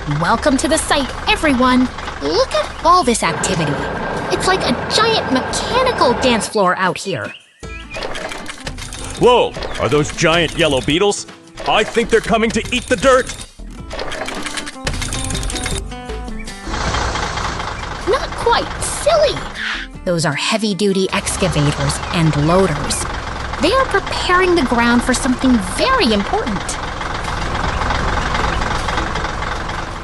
Welcome to the site, everyone! Look at all this activity. It's like a giant mechanical dance floor out here. Whoa! Are those giant yellow beetles? I think they're coming to eat the dirt! Not quite, silly! Those are heavy-duty excavators and loaders. They are preparing the ground for something very important.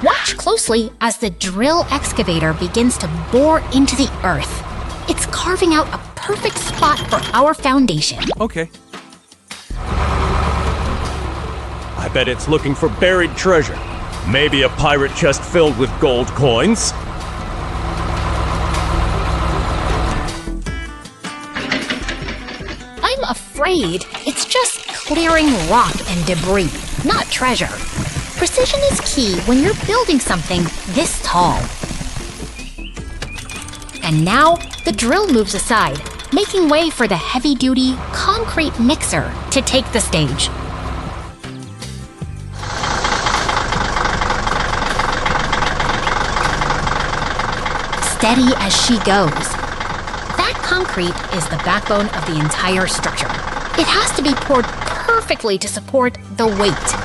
Watch closely as the drill excavator begins to bore into the earth. It's carving out a perfect spot for our foundation. Okay. I bet it's looking for buried treasure. Maybe a pirate chest filled with gold coins. I'm afraid it's just clearing rock and debris, not treasure. Precision is key when you're building something this tall. And now, the drill moves aside, making way for the heavy-duty concrete mixer to take the stage. Steady as she goes. That concrete is the backbone of the entire structure. It has to be poured perfectly to support the weight.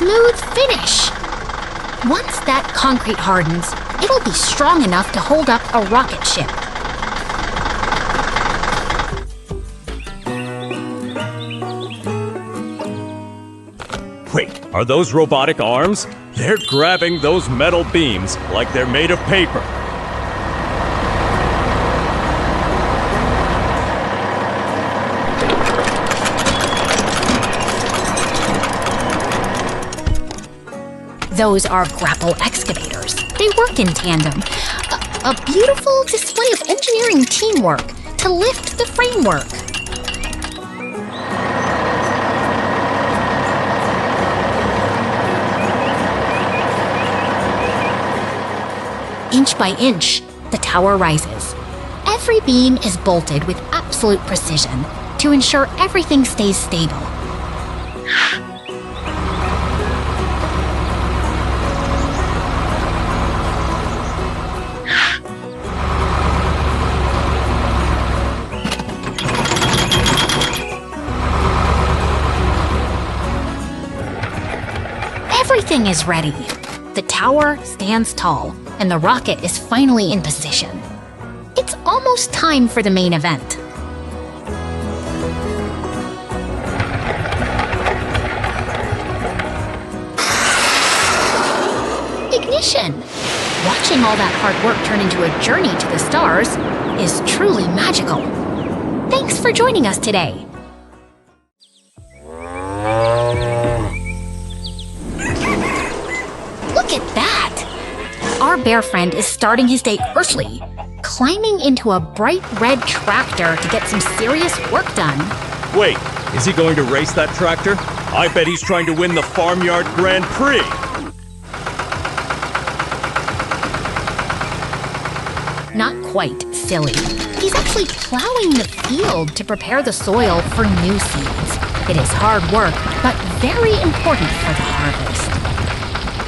Smooth finish. Once that concrete hardens, it'll be strong enough to hold up a rocket ship. Wait, are those robotic arms? They're grabbing those metal beams like they're made of paper. Those are grapple excavators. They work in tandem. A beautiful display of engineering teamwork to lift the framework. Inch by inch, the tower rises. Every beam is bolted with absolute precision to ensure everything stays stable. Everything is ready. The tower stands tall, and the rocket is finally in position. It's almost time for the main event. Ignition! Watching all that hard work turn into a journey to the stars is truly magical. Thanks for joining us today. Look at that! Our bear friend is starting his day early, climbing into a bright red tractor to get some serious work done. Wait, is he going to race that tractor? I bet he's trying to win the Farmyard Grand Prix. Not quite, silly. He's actually plowing the field to prepare the soil for new seeds. It is hard work, but very important for the harvest.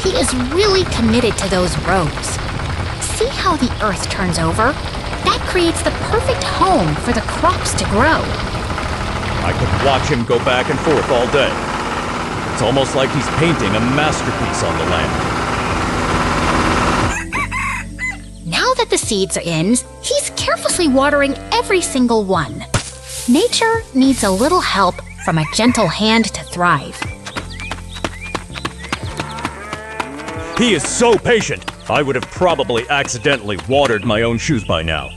He is really committed to those rows. See how the earth turns over? That creates the perfect home for the crops to grow. I could watch him go back and forth all day. It's almost like he's painting a masterpiece on the land. Now that the seeds are in, he's carefully watering every single one. Nature needs a little help from a gentle hand to thrive. He is so patient. I would have probably accidentally watered my own shoes by now.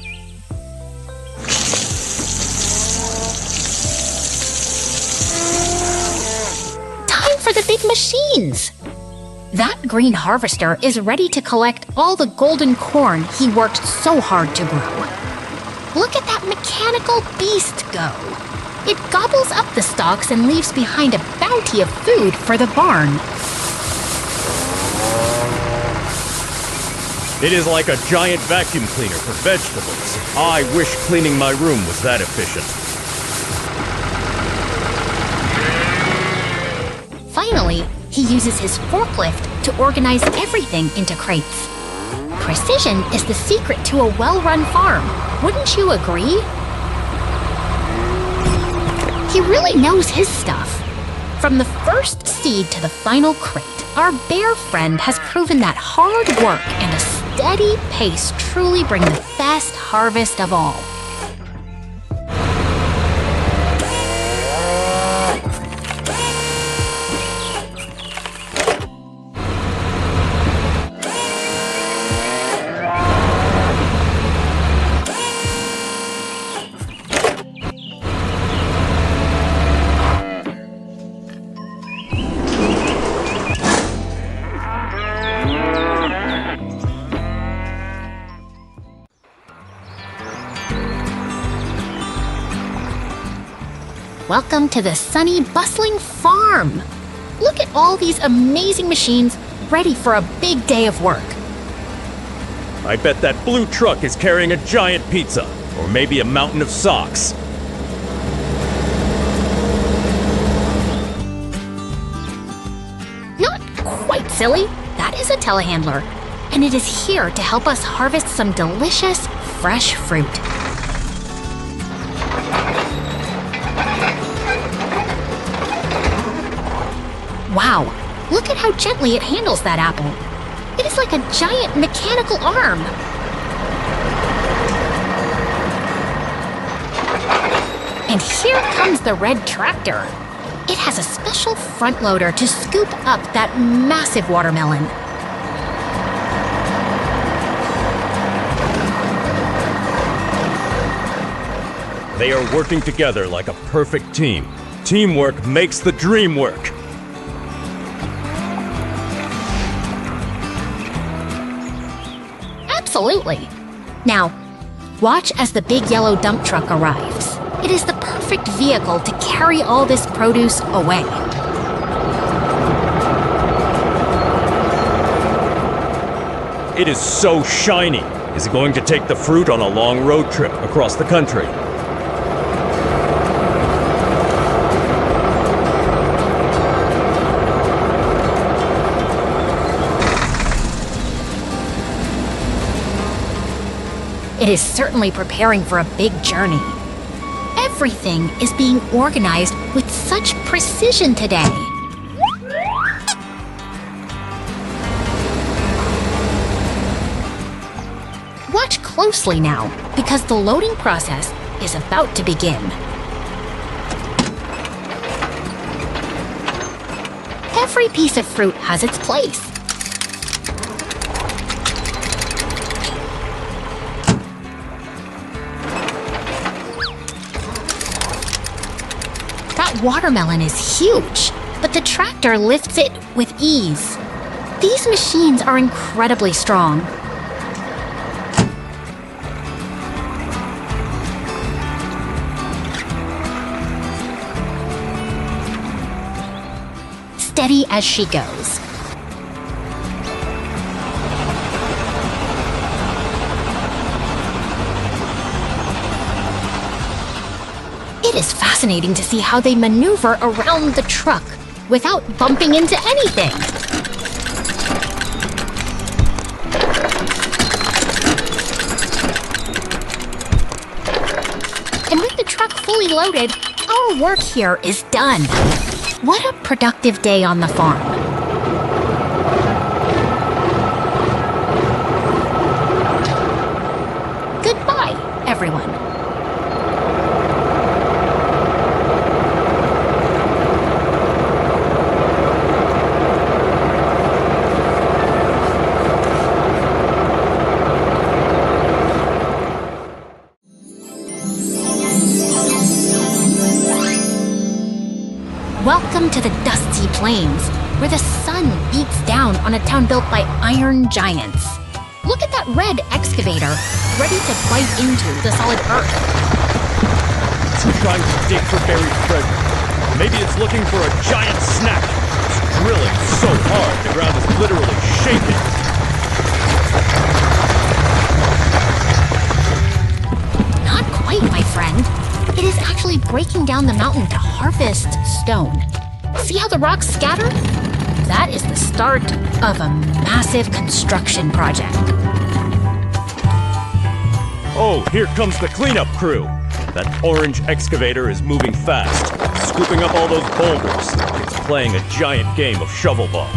Time for the big machines! That green harvester is ready to collect all the golden corn he worked so hard to grow. Look at that mechanical beast go! It gobbles up the stalks and leaves behind a bounty of food for the barn. It is like a giant vacuum cleaner for vegetables. I wish cleaning my room was that efficient. Finally, he uses his forklift to organize everything into crates. Precision is the secret to a well-run farm. Wouldn't you agree? He really knows his stuff. From the first seed to the final crate, our bear friend has proven that hard work and a steady pace truly bring the best harvest of all. Welcome to the sunny, bustling farm. Look at all these amazing machines ready for a big day of work. I bet that blue truck is carrying a giant pizza, or maybe a mountain of socks. Not quite silly. That is a telehandler, and it is here to help us harvest some delicious, fresh fruit. Wow, look at how gently it handles that apple. It is like a giant mechanical arm. And here comes the red tractor. It has a special front loader to scoop up that massive watermelon. They are working together like a perfect team. Teamwork makes the dream work. Absolutely. Now, watch as the big yellow dump truck arrives. It is the perfect vehicle to carry all this produce away. It is so shiny. Is it going to take the fruit on a long road trip across the country? It is certainly preparing for a big journey. Everything is being organized with such precision today. Watch closely now, because the loading process is about to begin. Every piece of fruit has its place. That watermelon is huge, but the tractor lifts it with ease. These machines are incredibly strong. Steady as she goes. It is fascinating to see how they maneuver around the truck without bumping into anything. And with the truck fully loaded, our work here is done. What a productive day on the farm. Goodbye, everyone. Welcome to the dusty plains, where the sun beats down on a town built by iron giants. Look at that red excavator, ready to bite into the solid earth. It's trying to dig for buried treasure. Maybe it's looking for a giant snack. It's drilling so hard, the ground is literally shaking. Not quite, my friend. It is actually breaking down the mountain to harvest stone. See how the rocks scatter? That is the start of a massive construction project. Oh, here comes the cleanup crew. That orange excavator is moving fast, scooping up all those boulders. It's playing a giant game of shovel ball.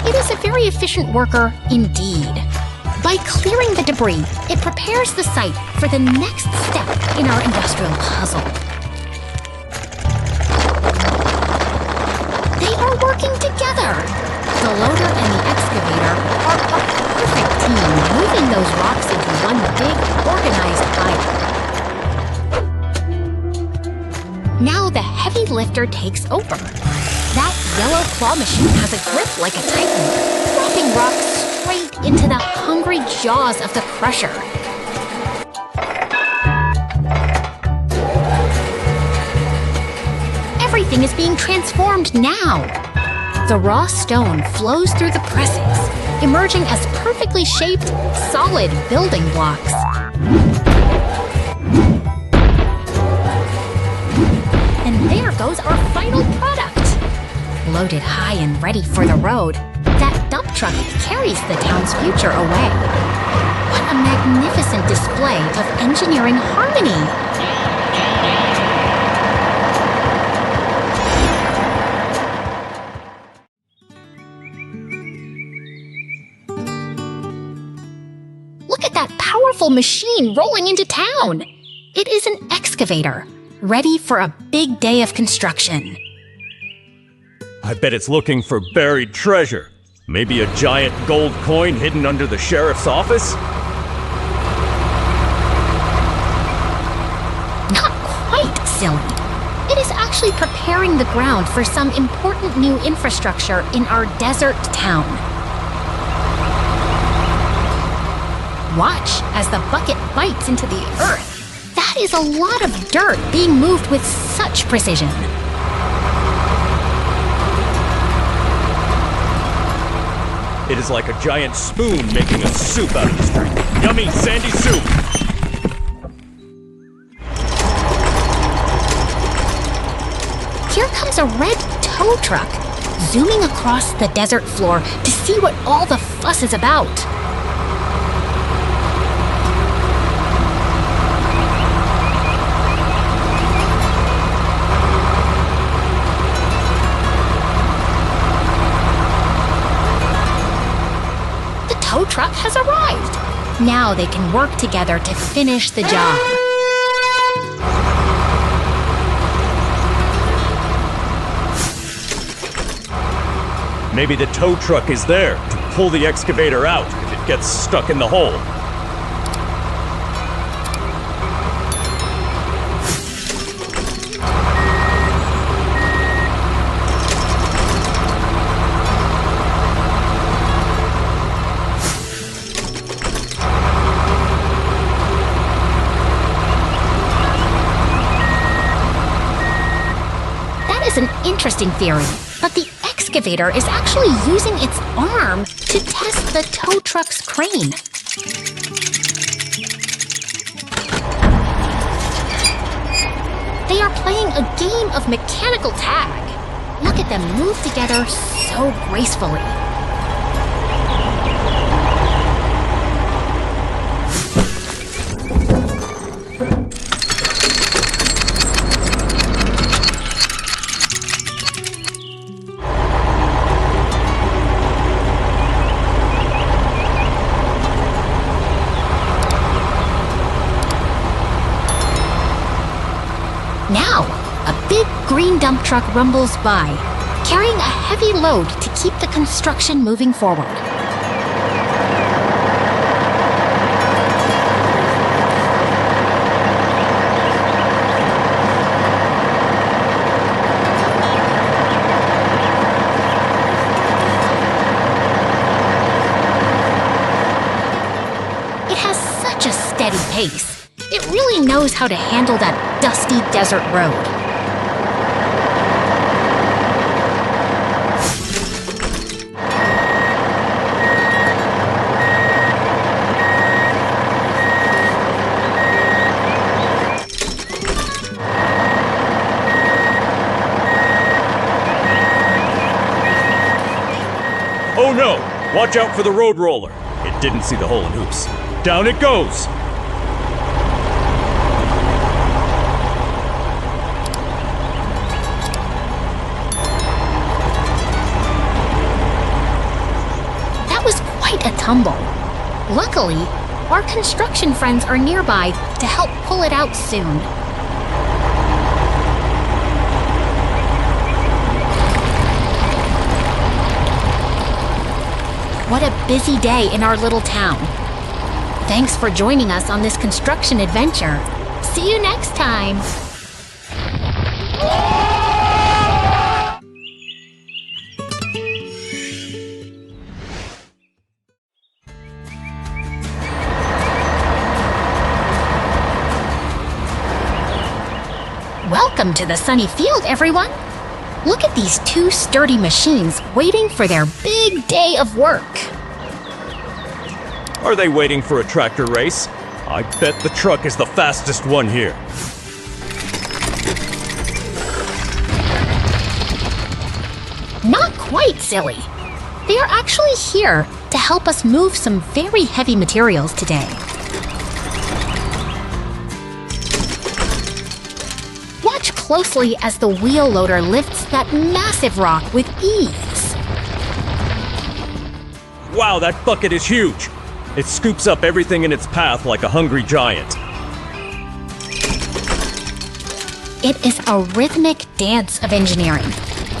It is a very efficient worker indeed. By clearing the debris, it prepares the site for the next step in our industrial puzzle. They are working together. The loader and the excavator are a perfect team, moving those rocks into one big, organized pile. Now the heavy lifter takes over. That yellow claw machine has a grip like a titan, dropping rocks straight into the hungry jaws of the crusher. Everything is being transformed now. The raw stone flows through the presses, emerging as perfectly shaped, solid building blocks. And there goes our final product. Loaded high and ready for the road, that dump truck carries the town's future away. What a magnificent display of engineering harmony! Look at that powerful machine rolling into town! It is an excavator, ready for a big day of construction. I bet it's looking for buried treasure. Maybe a giant gold coin hidden under the sheriff's office? Not quite, silly. It is actually preparing the ground for some important new infrastructure in our desert town. Watch as the bucket bites into the earth. That is a lot of dirt being moved with such precision. It is like a giant spoon making a soup out of the street. Yummy, sandy soup! Here comes a red tow truck, zooming across the desert floor to see what all the fuss is about. The tow truck has arrived. Now they can work together to finish the job. Maybe the tow truck is there to pull the excavator out if it gets stuck in the hole. That is an interesting theory, but the excavator is actually using its arm to test the tow truck's crane. They are playing a game of mechanical tag. Look at them move together so gracefully. Now, a big green dump truck rumbles by, carrying a heavy load to keep the construction moving forward. It has such a steady pace. It really knows how to handle that dusty desert road. Oh no! Watch out for the road roller. It didn't see the hole in hoops. Down it goes! That was quite a tumble. Luckily, our construction friends are nearby to help pull it out soon. What a busy day in our little town. Thanks for joining us on this construction adventure. See you next time. Welcome to the sunny field, everyone. Look at these two sturdy machines waiting for their big day of work. Are they waiting for a tractor race? I bet the truck is the fastest one here. Not quite, silly. They are actually here to help us move some very heavy materials today. Watch closely as the wheel loader lifts that massive rock with ease. Wow, that bucket is huge! It scoops up everything in its path like a hungry giant. It is a rhythmic dance of engineering,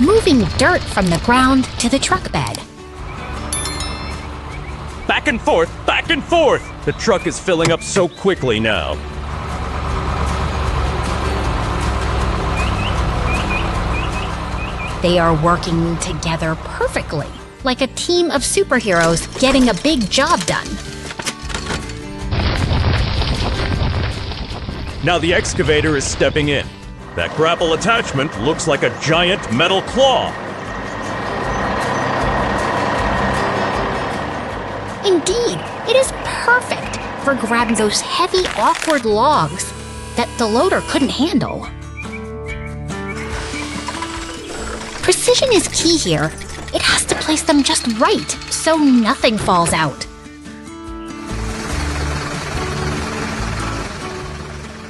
moving dirt from the ground to the truck bed. Back and forth, back and forth! The truck is filling up so quickly now. They are working together perfectly, like a team of superheroes getting a big job done. Now the excavator is stepping in. That grapple attachment looks like a giant metal claw. Indeed, it is perfect for grabbing those heavy, awkward logs that the loader couldn't handle. Precision is key here. It has to place them just right so nothing falls out.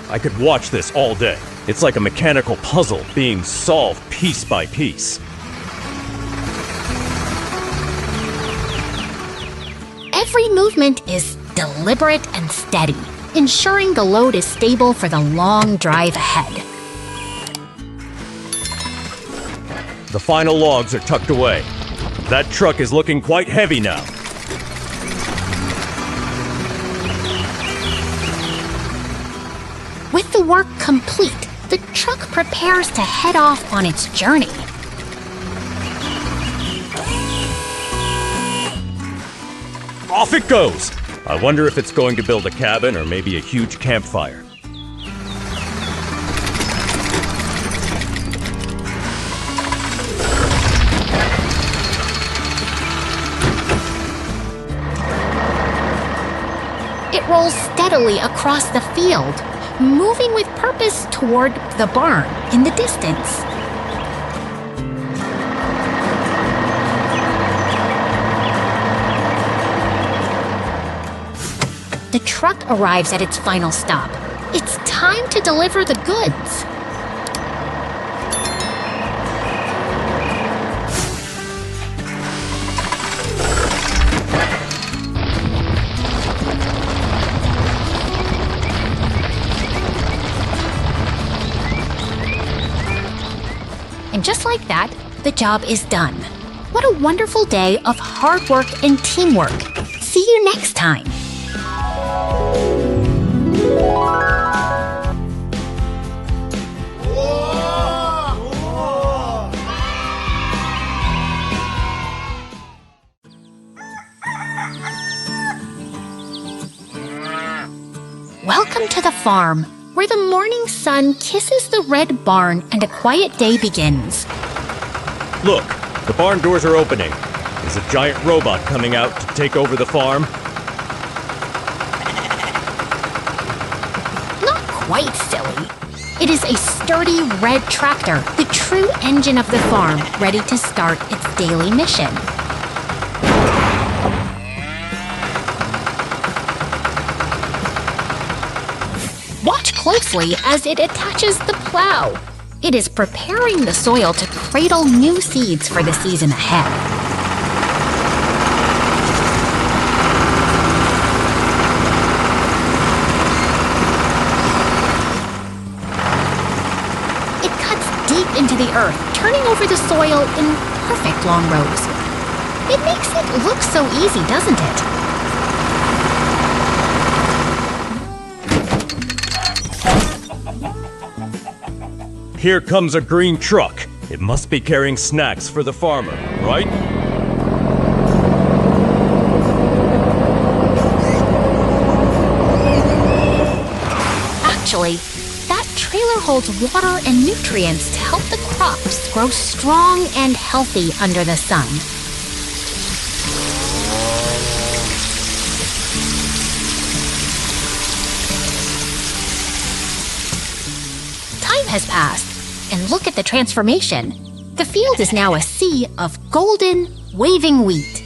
I could watch this all day. It's like a mechanical puzzle being solved piece by piece. Every movement is deliberate and steady, ensuring the load is stable for the long drive ahead. The final logs are tucked away. That truck is looking quite heavy now. With the work complete, the truck prepares to head off on its journey. Off it goes! I wonder if it's going to build a cabin or maybe a huge campfire. It rolls steadily across the field, moving with purpose toward the barn in the distance. The truck arrives at its final stop. It's time to deliver the goods. And just like that, the job is done. What a wonderful day of hard work and teamwork. See you next time. Welcome to the farm, where the morning sun kisses the red barn and a quiet day begins. Look, the barn doors are opening. Is a giant robot coming out to take over the farm? Not quite silly. It is a sturdy red tractor, the true engine of the farm, ready to start its daily mission. Watch closely as it attaches the plow. It is preparing the soil to cradle new seeds for the season ahead. It cuts deep into the earth, turning over the soil in perfect long rows. It makes it look so easy, doesn't it? Here comes a green truck. It must be carrying snacks for the farmer, right? Actually, that trailer holds water and nutrients to help the crops grow strong and healthy under the sun. Time has passed, and look at the transformation. The field is now a sea of golden, waving wheat.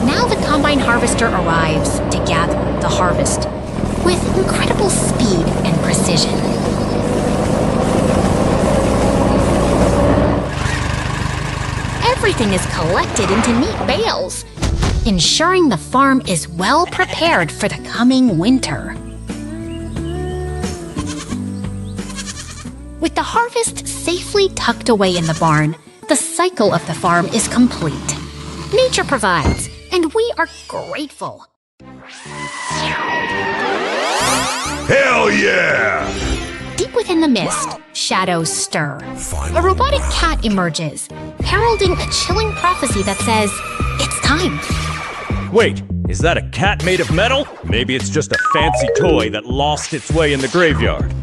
Now the combine harvester arrives to gather the harvest with incredible speed and precision. Everything is collected into neat bales, ensuring the farm is well prepared for the coming winter. With the harvest safely tucked away in the barn, the cycle of the farm is complete. Nature provides, and we are grateful. Hell yeah! Deep within the mist, shadows stir. A robotic cat emerges, heralding a chilling prophecy that says, "It's time." Wait, is that a cat made of metal? Maybe it's just a fancy toy that lost its way in the graveyard.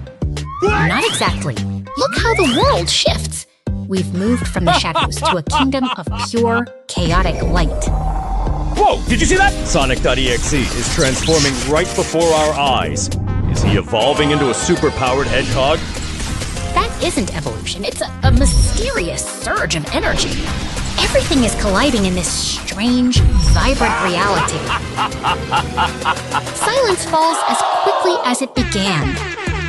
Not exactly. Look how the world shifts. We've moved from the shadows to a kingdom of pure, chaotic light. Whoa, did you see that? Sonic.exe is transforming right before our eyes. Is he evolving into a super-powered hedgehog? That isn't evolution. It's a mysterious surge of energy. Everything is colliding in this strange, vibrant reality. Silence falls as quickly as it began.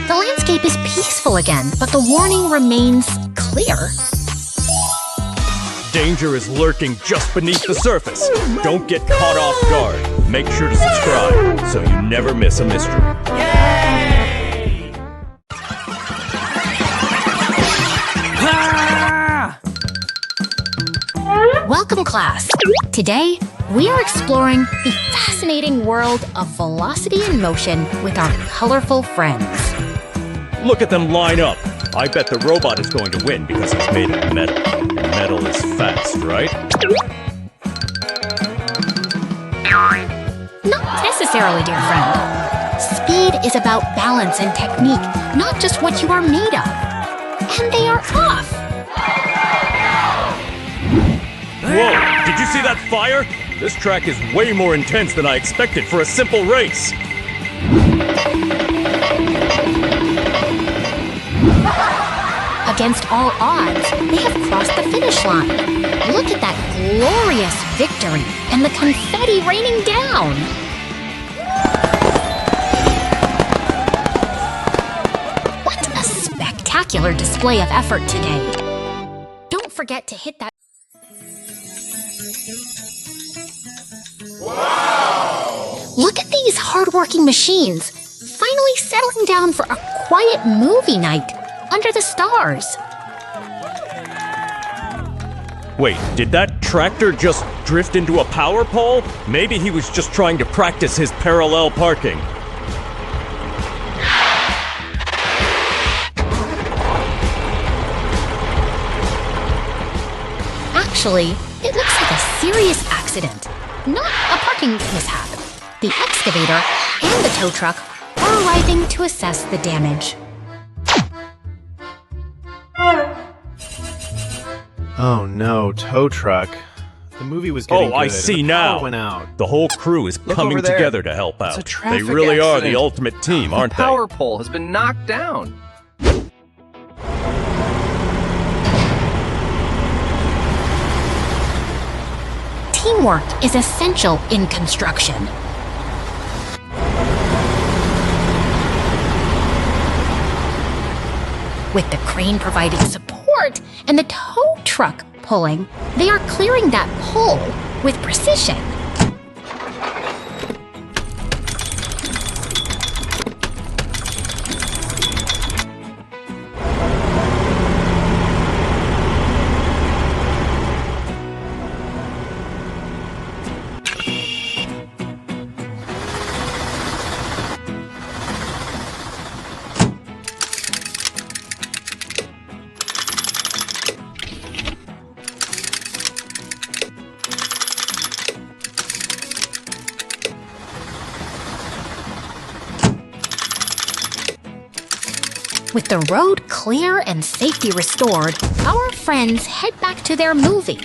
The landscape is peaceful again, but the warning remains clear. Danger is lurking just beneath the surface. Don't get caught off guard. Make sure to subscribe so you never miss a mystery. Welcome, class. Today, we are exploring the fascinating world of velocity and motion with our colorful friends. Look at them line up. I bet the robot is going to win because he's made of metal. And metal is fast, right? Not necessarily, dear friend. Speed is about balance and technique, not just what you are made of. And they are off. Whoa, did you see that fire? This track is way more intense than I expected for a simple race. Against all odds, they have crossed the finish line. Look at that glorious victory and the confetti raining down. What a spectacular display of effort today. Don't forget to hit that. Wow! Look at these hardworking machines, finally settling down for a quiet movie night under the stars. Wait, did that tractor just drift into a power pole? Maybe he was just trying to practice his parallel parking. Actually, it looks with a serious accident. Not a parking mishap. The excavator and the tow truck are arriving to assess the damage. Oh no, tow truck. The movie was getting good. I see The now. power went out. The whole crew is Look coming over there. together to help It's out. a They traffic really are the accident. ultimate team, aren't The they? power pole has been knocked down. Teamwork is essential in construction. With the crane providing support and the tow truck pulling, they are clearing that pole with precision. With the road clear and safety restored, our friends head back to their movie.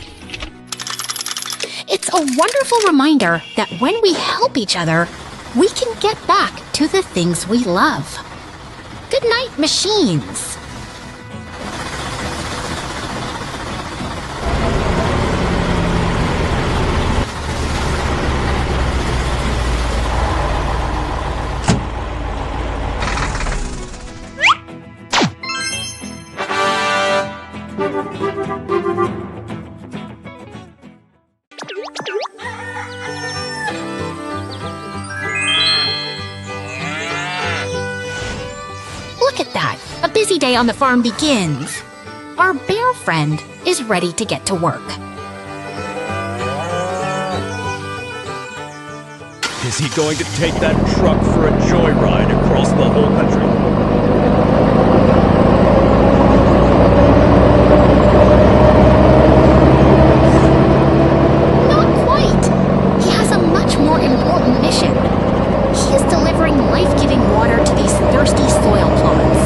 It's a wonderful reminder that when we help each other, we can get back to the things we love. Good night, machines. Look at that. A busy day on the farm begins. Our bear friend is ready to get to work. Is he going to take that truck for a joyride across the whole country? Not quite. He has a much more important mission. He is delivering life-giving water to these thirsty soil plots.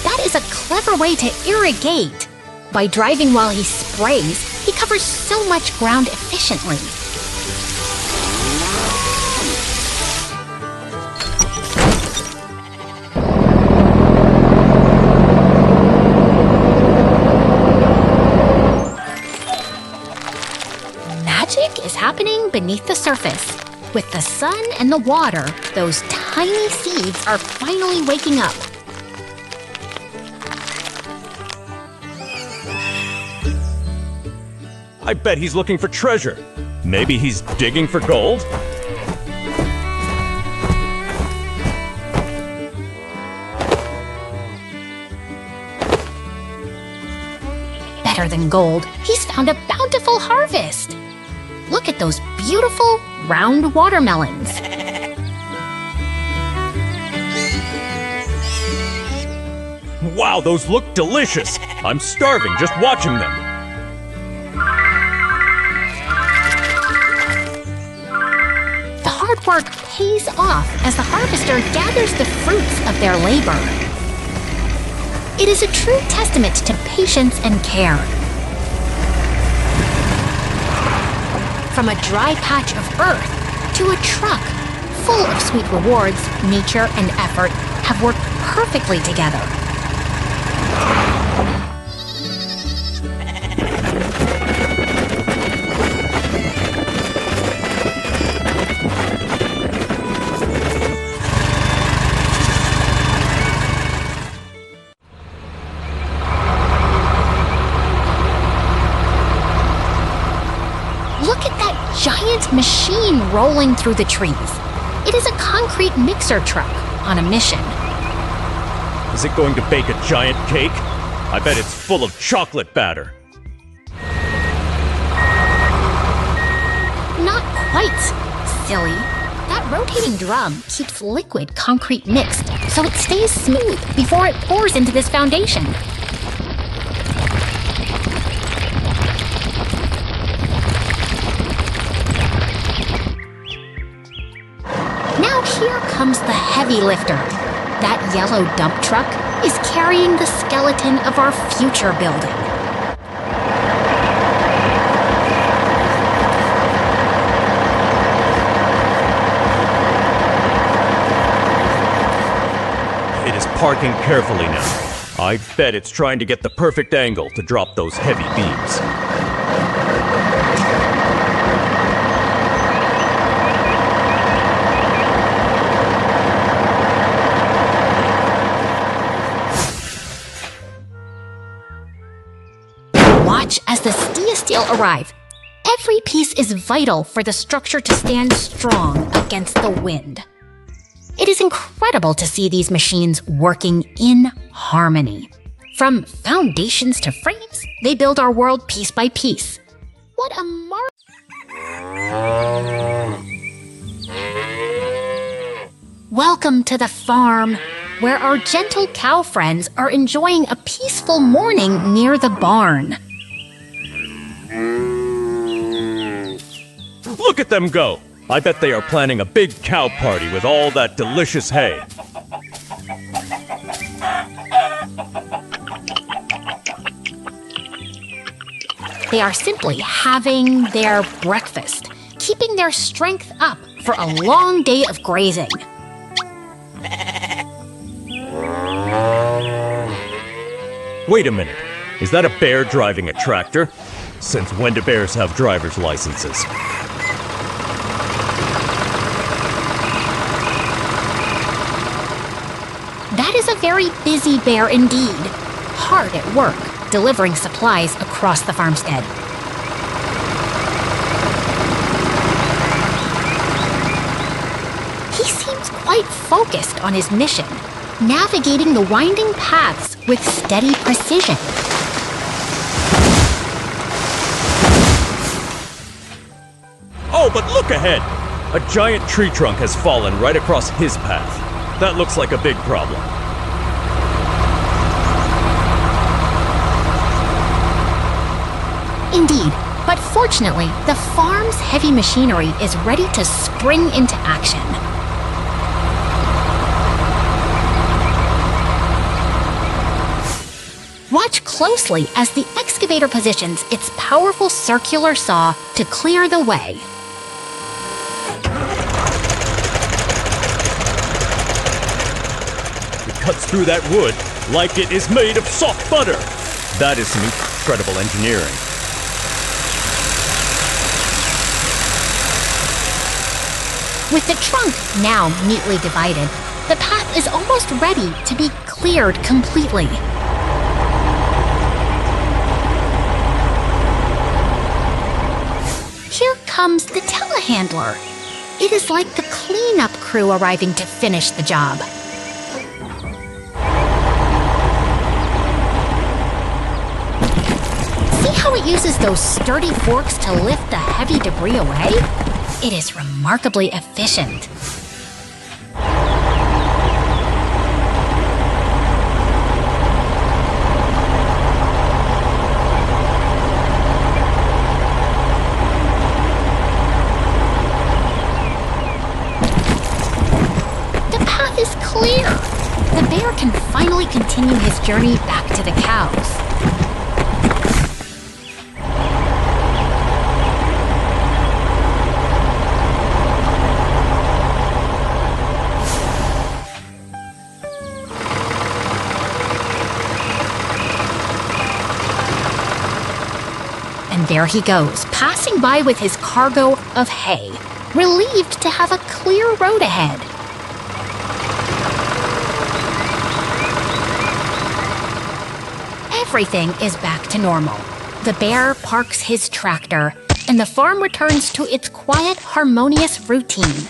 That is a clever way to irrigate. By driving while he sprays, he covers so much ground efficiently. Magic is happening beneath the surface. With the sun and the water, those tiny seeds are finally waking up. I bet he's looking for treasure. Maybe he's digging for gold? Better than gold, he's found a bountiful harvest. Look at those beautiful, round watermelons. Wow, those look delicious. I'm starving just watching them. The hard work pays off as the harvester gathers the fruits of their labor. It is a true testament to patience and care. From a dry patch of earth to a truck full of sweet rewards, nature and effort have worked perfectly together. Look at that giant machine rolling through the trees. It is a concrete mixer truck on a mission. Is it going to bake a giant cake? I bet it's full of chocolate batter. Not quite, silly. That rotating drum keeps liquid concrete mixed so it stays smooth before it pours into this foundation. Now here comes the heavy lifter. That yellow dump truck is carrying the skeleton of our future building. It is parking carefully now. I bet it's trying to get the perfect angle to drop those heavy beams. Watch as the steel arrive. Every piece is vital for the structure to stand strong against the wind. It is incredible to see these machines working in harmony. From foundations to frames, they build our world piece by piece. What a Welcome to the farm, where our gentle cow friends are enjoying a peaceful morning near the barn. Look at them go! I bet they are planning a big cow party with all that delicious hay. They are simply having their breakfast, keeping their strength up for a long day of grazing. Wait a minute. Is that a bear driving a tractor? Since when do bears have driver's licenses? That is a very busy bear indeed, hard at work, delivering supplies across the farmstead. He seems quite focused on his mission, navigating the winding paths with steady precision. Oh, but look ahead! A giant tree trunk has fallen right across his path. That looks like a big problem. Indeed, but fortunately, the farm's heavy machinery is ready to spring into action. Watch closely as the excavator positions its powerful circular saw to clear the way. It cuts through that wood like it is made of soft butter. That is some incredible engineering. With the trunk now neatly divided, the path is almost ready to be cleared completely. Here comes the telehandler. It is like the cleanup crew arriving to finish the job. See how it uses those sturdy forks to lift the heavy debris away? It is remarkably efficient. The path is clear. The bear can finally continue his journey back to the cows. And there he goes, passing by with his cargo of hay, relieved to have a clear road ahead. Everything is back to normal. The bear parks his tractor, and the farm returns to its quiet, harmonious routine.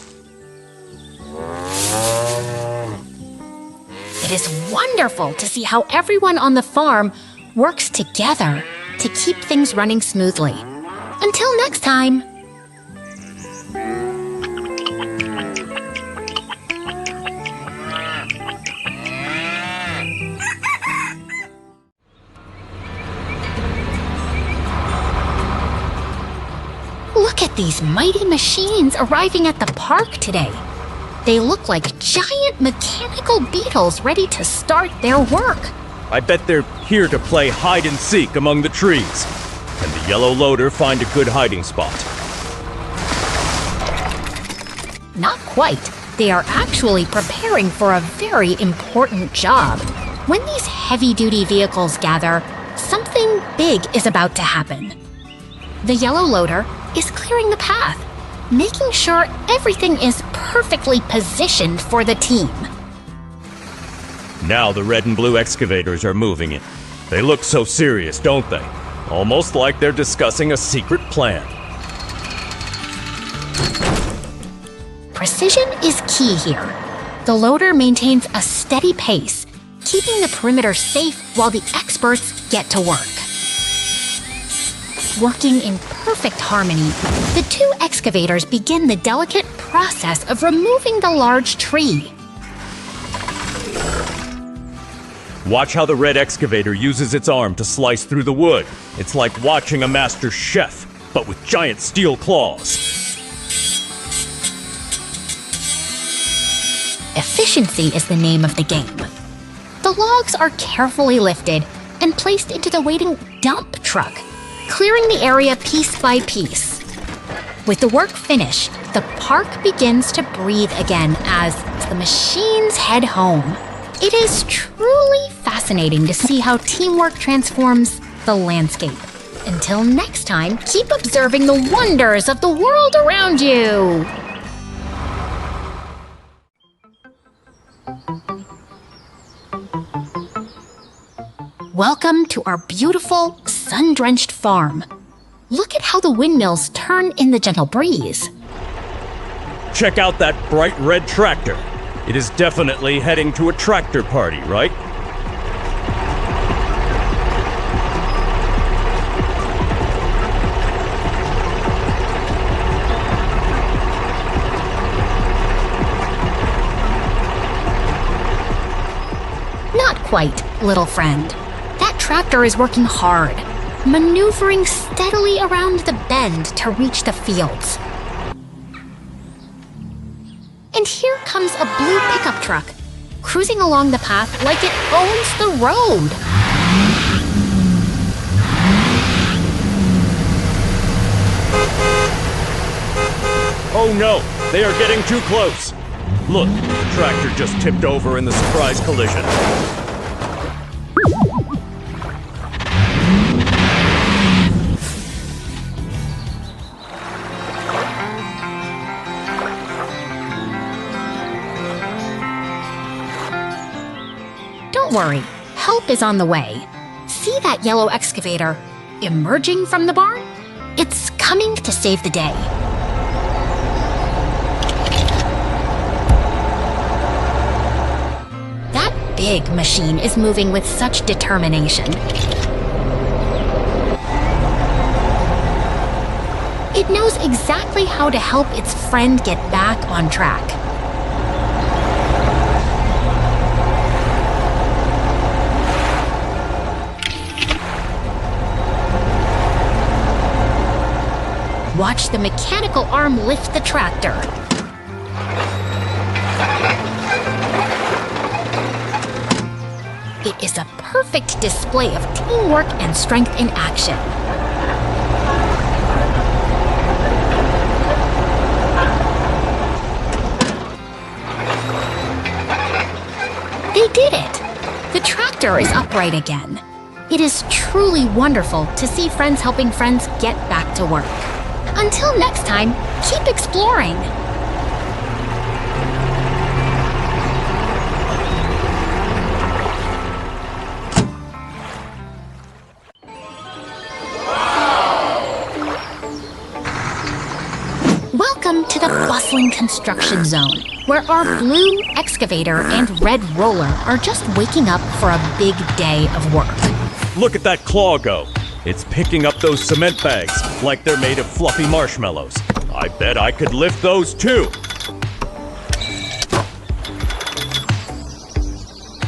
It is wonderful to see how everyone on the farm works together to keep things running smoothly. Until next time! at these mighty machines arriving at the park today. They look like giant mechanical beetles ready to start their work. I bet they're here to play hide and seek among the trees. And the yellow loader find a good hiding spot. Not quite. They are actually preparing for a very important job. When these heavy-duty vehicles gather, something big is about to happen. The yellow loader is clearing the path, making sure everything is perfectly positioned for the team. Now the red and blue excavators are moving in. They look so serious, don't they? Almost like they're discussing a secret plan. Precision is key here. The loader maintains a steady pace, keeping the perimeter safe while the experts get to work. Working in perfect harmony, the two excavators begin the delicate process of removing the large tree. Watch how the red excavator uses its arm to slice through the wood. It's like watching a master chef, but with giant steel claws. Efficiency is the name of the game. The logs are carefully lifted and placed into the waiting dump truck, clearing the area piece by piece. With the work finished, the park begins to breathe again as the machines head home. It is truly fascinating to see how teamwork transforms the landscape. Until next time, keep observing the wonders of the world around you! Welcome to our beautiful, sun-drenched farm. Look at how the windmills turn in the gentle breeze. Check out that bright red tractor. It is definitely heading to a tractor party, right? Not quite, little friend. That tractor is working hard, maneuvering steadily around the bend to reach the fields. And here comes a blue pickup truck, cruising along the path like it owns the road. Oh no, they are getting too close. Look, the tractor just tipped over in the surprise collision. Don't worry, help is on the way. See that yellow excavator emerging from the barn? It's coming to save the day. That big machine is moving with such determination. It knows exactly how to help its friend get back on track. Watch the mechanical arm lift the tractor. It is a perfect display of teamwork and strength in action. They did it! The tractor is upright again. It is truly wonderful to see friends helping friends get back to work. Until next time, keep exploring. Welcome to the bustling construction zone, where our blue excavator and red roller are just waking up for a big day of work. Look at that claw go. It's picking up those cement bags like they're made of fluffy marshmallows. I bet I could lift those too.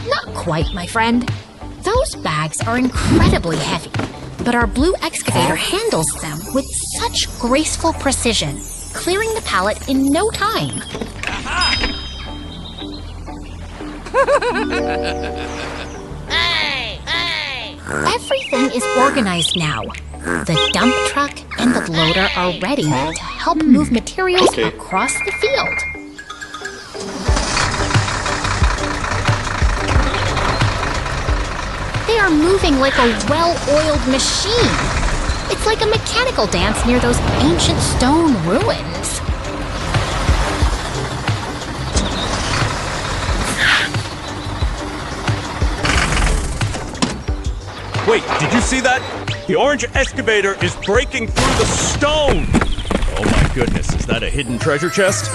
Not quite, my friend. Those bags are incredibly heavy. but our blue excavator handles them with such graceful precision, clearing the pallet in no time. Everything is organized now. The dump truck and the loader are ready to help move materials across the field. They are moving like a well-oiled machine. It's like a mechanical dance near those ancient stone ruins. Wait, did you see that? The orange excavator is breaking through the stone! Oh my goodness, is that a hidden treasure chest?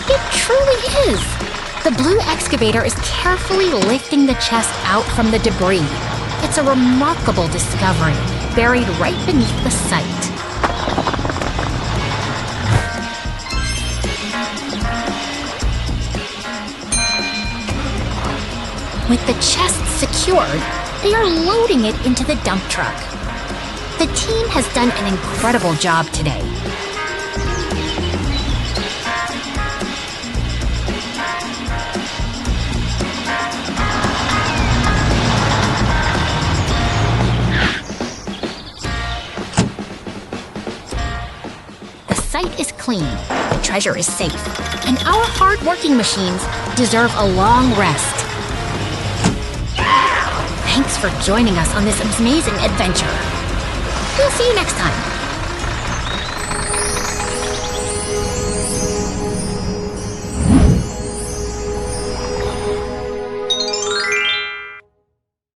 It truly is! The blue excavator is carefully lifting the chest out from the debris. It's a remarkable discovery, buried right beneath the site. With the chest secured, they are loading it into the dump truck. The team has done an incredible job today. The site is clean, the treasure is safe, and our hard-working machines deserve a long rest. Thanks for joining us on this amazing adventure. We'll see you next time.